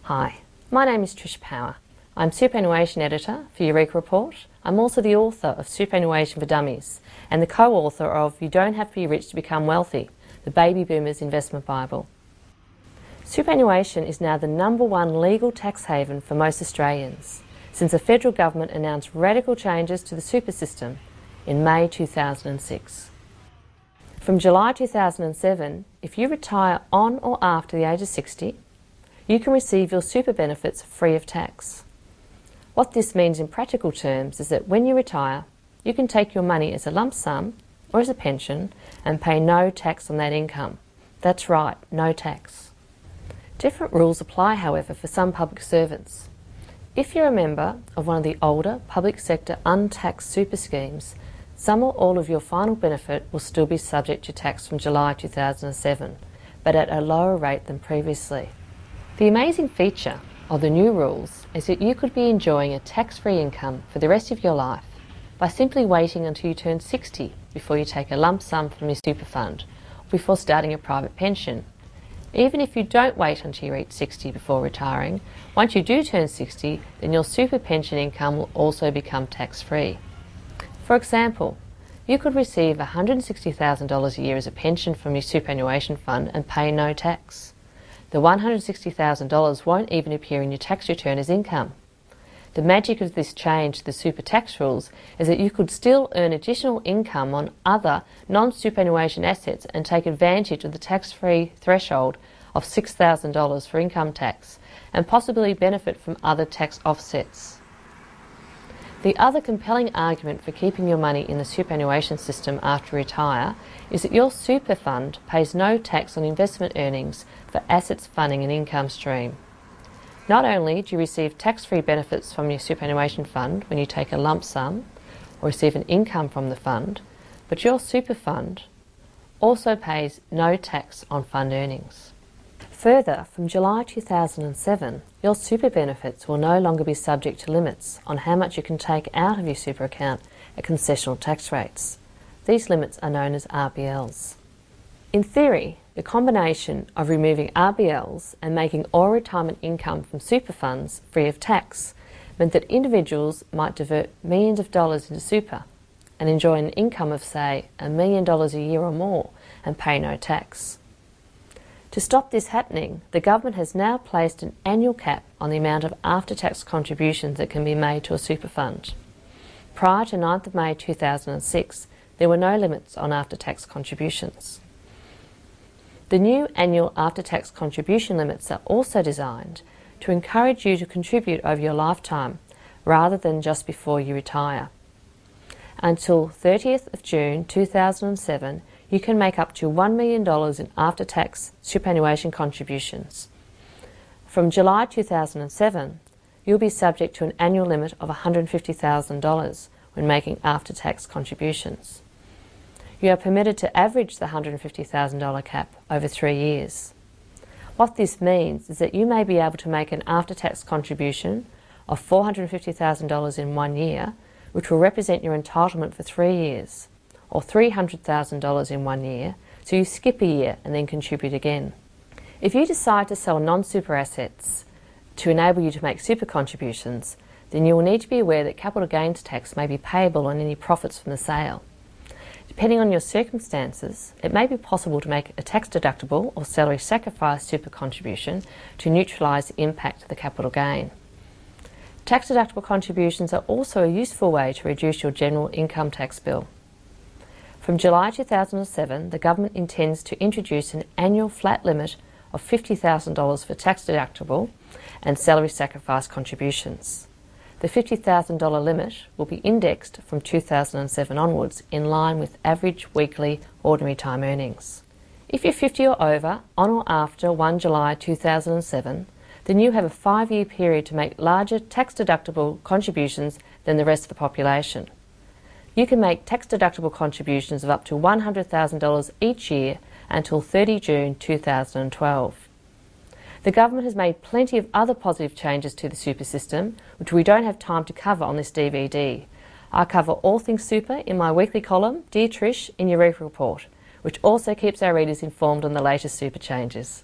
Hi, my name is Trish Power. I'm Superannuation Editor for Eureka Report. I'm also the author of Superannuation for Dummies and the co-author of You Don't Have to Be Rich to Become Wealthy, the Baby Boomers Investment Bible. Superannuation is now the #1 legal tax haven for most Australians since the federal government announced radical changes to the super system in May 2006. From July 2007, if you retire on or after the age of 60, you can receive your super benefits free of tax. What this means in practical terms is that when you retire, you can take your money as a lump sum or as a pension and pay no tax on that income. That's right, no tax. Different rules apply, however, for some public servants. If you're a member of one of the older public sector untaxed super schemes, some or all of your final benefit will still be subject to tax from July 2007, but at a lower rate than previously. The amazing feature of the new rules is that you could be enjoying a tax-free income for the rest of your life by simply waiting until you turn 60 before you take a lump sum from your super fund or before starting a private pension. Even if you don't wait until you reach 60 before retiring, once you do turn 60, then your super pension income will also become tax-free. For example, you could receive $160,000 a year as a pension from your superannuation fund and pay no tax. The $160,000 won't even appear in your tax return as income. The magic of this change to the super tax rules is that you could still earn additional income on other non-superannuation assets and take advantage of the tax-free threshold of $6,000 for income tax and possibly benefit from other tax offsets. The other compelling argument for keeping your money in the superannuation system after you retire is that your super fund pays no tax on investment earnings for assets funding an income stream. Not only do you receive tax-free benefits from your superannuation fund when you take a lump sum or receive an income from the fund, but your super fund also pays no tax on fund earnings. Further, from July 2007, your super benefits will no longer be subject to limits on how much you can take out of your super account at concessional tax rates. These limits are known as RBLs. In theory, the combination of removing RBLs and making all retirement income from super funds free of tax meant that individuals might divert millions of dollars into super and enjoy an income of, say, $1 million a year or more and pay no tax. To stop this happening, the government has now placed an annual cap on the amount of after-tax contributions that can be made to a super fund. Prior to 9th of May 2006, there were no limits on after-tax contributions. The new annual after-tax contribution limits are also designed to encourage you to contribute over your lifetime rather than just before you retire. Until 30th of June 2007, you can make up to $1 million in after-tax superannuation contributions. From July 2007, you'll be subject to an annual limit of $150,000 when making after-tax contributions. You are permitted to average the $150,000 cap over 3 years. What this means is that you may be able to make an after-tax contribution of $450,000 in 1 year, which will represent your entitlement for 3 years, or $300,000 in 1 year, so you skip a year and then contribute again. If you decide to sell non-super assets to enable you to make super contributions, then you will need to be aware that capital gains tax may be payable on any profits from the sale. Depending on your circumstances, it may be possible to make a tax-deductible or salary sacrifice super contribution to neutralise the impact of the capital gain. Tax-deductible contributions are also a useful way to reduce your general income tax bill. From July 2007, the government intends to introduce an annual flat limit of $50,000 for tax-deductible and salary sacrifice contributions. The $50,000 limit will be indexed from 2007 onwards in line with average weekly ordinary time earnings. If you're 50 or over, on or after 1 July 2007, then you have a 5-year period to make larger tax-deductible contributions than the rest of the population. You can make tax-deductible contributions of up to $100,000 each year until 30 June 2012. The government has made plenty of other positive changes to the super system, which we don't have time to cover on this DVD. I cover all things super in my weekly column, Dear Trish, in Eureka Report, which also keeps our readers informed on the latest super changes.